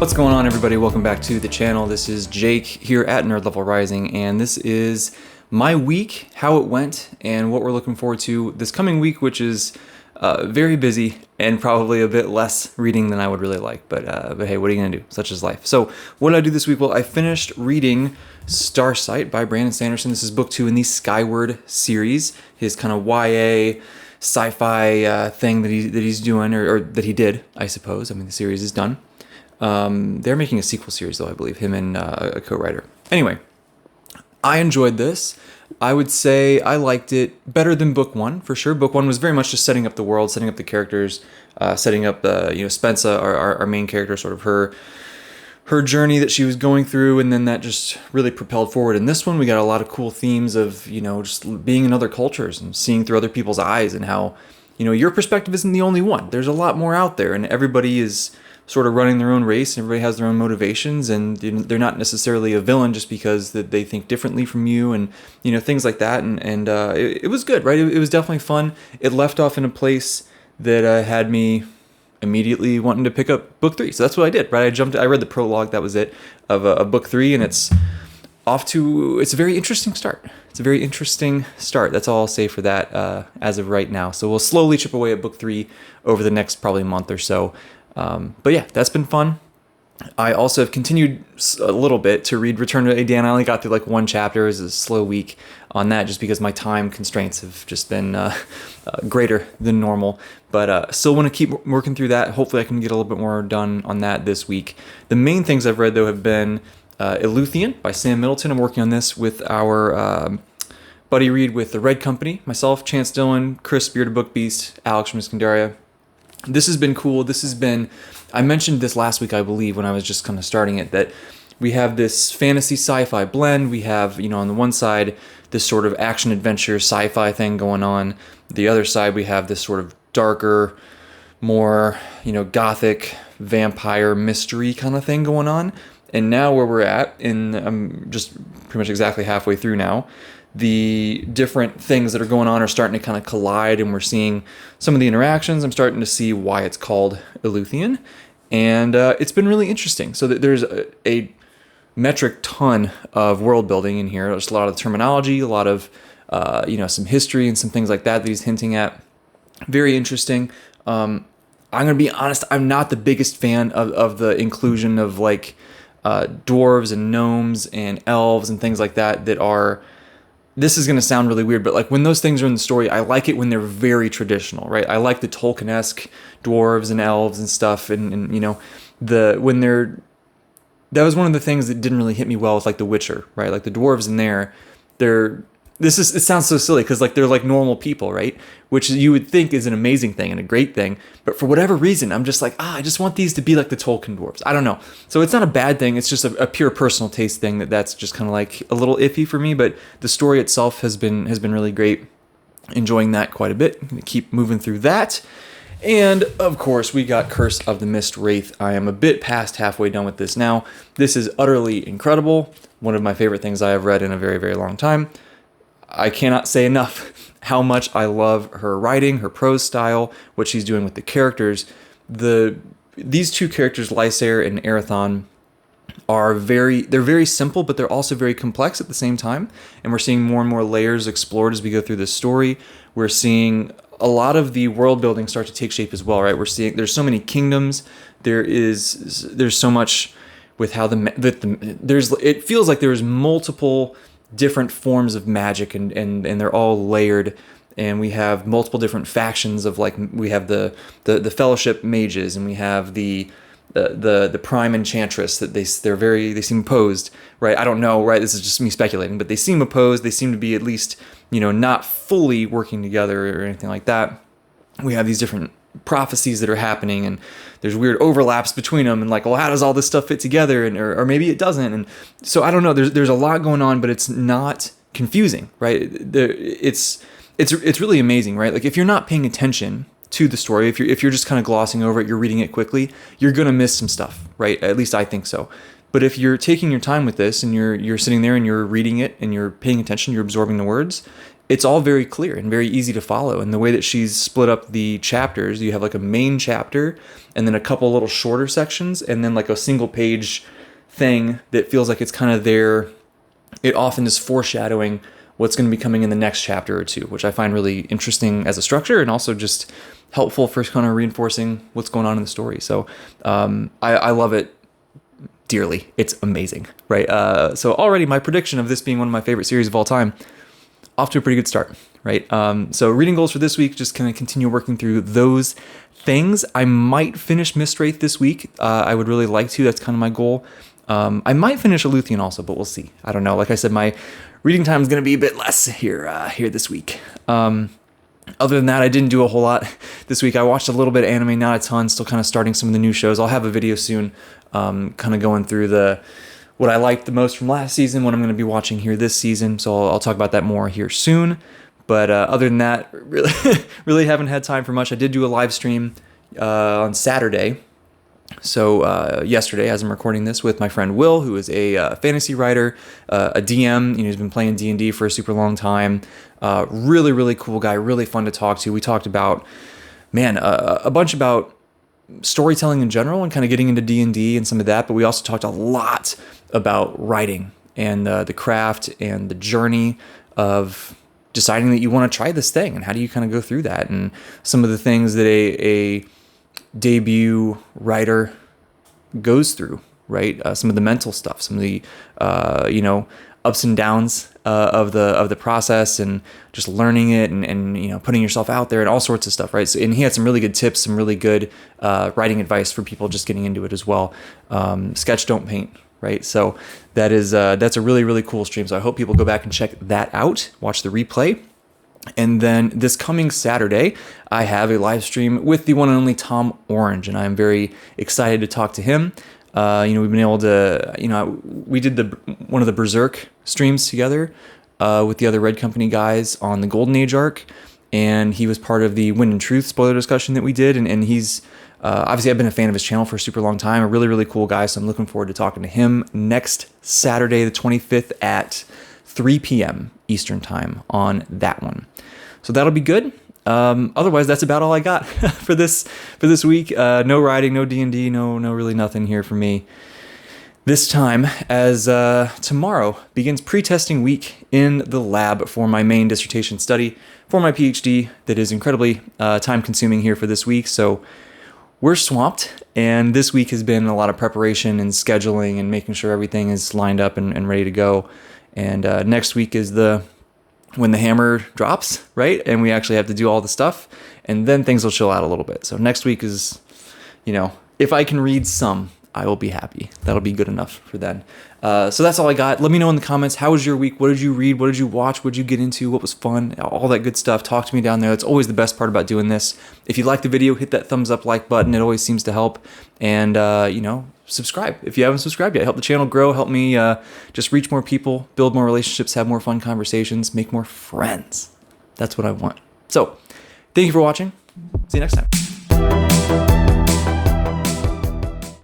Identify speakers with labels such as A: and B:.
A: What's going on, everybody? Welcome back to the channel. This is Jake here at Nerd Level Rising, and this is my week, how it went, and what we're looking forward to this coming week, which is very busy and probably a bit less reading than I would really like. But hey, what are you gonna do? Such is life. So what did I do this week? Well, I finished reading Starsight by Brandon Sanderson. This is book 2 in the Skyward series, his kind of YA sci-fi thing that he's doing, or that he did, I suppose. I mean, the series is done. They're making a sequel series, though, I believe, him and a co-writer. Anyway, I enjoyed this. I would say I liked it better than book 1, for sure. Book 1 was very much just setting up the world, setting up the characters, setting up Spensa, our main character, sort of her journey that she was going through, and then that just really propelled forward. In this one, we got a lot of cool themes of, just being in other cultures and seeing through other people's eyes, and how, your perspective isn't the only one. There's a lot more out there, and everybody is sort of running their own race, and everybody has their own motivations, and they're not necessarily a villain just because that they think differently from you, and things like that. And it was good, right? It was definitely fun. It left off in a place that had me immediately wanting to pick up book 3. So that's what I did, right? I read the prologue, that was it, of book 3, and it's a very interesting start. It's a very interesting start. That's all I'll say for that as of right now. So we'll slowly chip away at book 3 over the next probably month or so. But yeah, that's been fun. I also have continued a little bit to read Return to Adan. I only got through like one chapter. It was a slow week on that just because my time constraints have just been greater than normal. But still want to keep working through that. Hopefully I can get a little bit more done on that this week. The main things I've read, though, have been Eleuthian by Sam Middleton. I'm working on this with our buddy read with the Red Company. Myself, Chance Dillon, Chris, Bearded Book Beast, Alex from Iskandaria. This has been cool. I mentioned this last week, I believe, when I was just kind of starting it, that we have this fantasy sci-fi blend. We have, on the one side, this sort of action-adventure sci-fi thing going on. The other side, we have this sort of darker, more, gothic, vampire mystery kind of thing going on. And now where we're at, I'm just pretty much exactly halfway through now, the different things that are going on are starting to kind of collide, and we're seeing some of the interactions. I'm starting to see why it's called Eleuthian, and it's been really interesting. So there's a metric ton of world building in here. There's a lot of terminology, a lot of some history and some things like that he's hinting at. Very interesting. I'm going to be honest, I'm not the biggest fan of the inclusion of like dwarves and gnomes and elves and things like that are... This is going to sound really weird, but like when those things are in the story, I like it when they're very traditional, right? I like the Tolkien-esque dwarves and elves and stuff, and that was one of the things that didn't really hit me well with like The Witcher, right? Like the dwarves in there, it sounds so silly because like they're like normal people, right? Which you would think is an amazing thing and a great thing, but for whatever reason, I'm just like, I just want these to be like the Tolkien dwarves. I don't know. So it's not a bad thing. It's just a pure personal taste thing that's just kind of like a little iffy for me. But the story itself has been really great. Enjoying that quite a bit. I'm gonna keep moving through that. And of course, we got Curse of the Mist Wraith. I am a bit past halfway done with this now. This is utterly incredible. One of my favorite things I have read in a very, very long time. I cannot say enough how much I love her writing, her prose style, what she's doing with the characters. These two characters, Lysair and Erathon, they're very simple, but they're also very complex at the same time. And we're seeing more and more layers explored as we go through this story. We're seeing a lot of the world building start to take shape as well, right? We're seeing there's so many kingdoms. There's so much with how it feels like there's multiple different forms of magic, and they're all layered, and we have multiple different factions of like, we have the fellowship mages, and we have the prime enchantress that they seem opposed, right? I don't know, right? This is just me speculating, but they seem opposed. They seem to be at least, not fully working together or anything like that. We have these different prophecies that are happening, and there's weird overlaps between them, and like, well, how does all this stuff fit together, and or maybe it doesn't, and so I don't know. There's a lot going on, but it's not confusing, right? It's really amazing, right? Like if you're not paying attention to the story, if you're just kind of glossing over it, you're reading it quickly, you're gonna miss some stuff, right? At least I think so. But if you're taking your time with this, and you're sitting there and you're reading it and you're paying attention, you're absorbing the words, it's all very clear and very easy to follow. And the way that she's split up the chapters, you have like a main chapter and then a couple little shorter sections and then like a single page thing that feels like it's kind of there. It often is foreshadowing what's going to be coming in the next chapter or two, which I find really interesting as a structure and also just helpful for kind of reinforcing what's going on in the story. So I love it dearly. It's amazing, right? So already my prediction of this being one of my favorite series of all time, off to a pretty good start, right? So reading goals for this week, just kind of continue working through those things. I might finish Mistwraith this week. I would really like to. That's kind of my goal. I might finish Eluthian also, but we'll see. I don't know. Like I said, my reading time is going to be a bit less here this week. Other than that, I didn't do a whole lot this week. I watched a little bit of anime, not a ton. Still kind of starting some of the new shows. I'll have a video soon, kind of going through what I liked the most from last season, what I'm going to be watching here this season. So I'll talk about that more here soon. But other than that, really haven't had time for much. I did do a live stream on Saturday. So yesterday, as I'm recording this, with my friend Will, who is a fantasy writer, a DM, he's been playing D&D for a super long time. Really cool guy, really fun to talk to. We talked about, a bunch about storytelling in general and kind of getting into D&D and some of that, but we also talked a lot about writing and the craft and the journey of deciding that you want to try this thing and how do you kind of go through that and some of the things that a debut writer goes through, right? Some of the mental stuff, some of the ups and downs of the process and just learning it and putting yourself out there and all sorts of stuff, right? So, and he had some really good tips, some really good writing advice for people just getting into it as well. Sketch, don't paint, right? So that's a really cool stream. So I hope people go back and check that out, watch the replay. And then this coming Saturday, I have a live stream with the one and only Tom Orange, and I'm very excited to talk to him. We've been able to, we did one of the Berserk streams together with the other Red Company guys on the Golden Age arc, and he was part of the Wind and Truth spoiler discussion that we did, and he's obviously I've been a fan of his channel for a super long time, a really cool guy, so I'm looking forward to talking to him next Saturday, the 25th at 3 p.m. Eastern time on that one. So that'll be good. Otherwise, that's about all I got for this week. No writing, no D&D, no really nothing here for me this time, as tomorrow begins pre-testing week in the lab for my main dissertation study for my PhD that is incredibly time-consuming here for this week. So we're swamped, and this week has been a lot of preparation and scheduling and making sure everything is lined up and ready to go. And next week is when the hammer drops, right? And we actually have to do all the stuff, and then things will chill out a little bit. So next week is, if I can read some, I will be happy. That'll be good enough for then. So that's all I got. Let me know in the comments, how was your week? What did you read? What did you watch? What did you get into? What was fun? All that good stuff. Talk to me down there. That's always the best part about doing this. If you like the video, hit that thumbs up like button. It always seems to help. And, subscribe if you haven't subscribed yet. Help the channel grow. Help me just reach more people, build more relationships, have more fun conversations, make more friends. That's what I want. So thank you for watching. See you next time.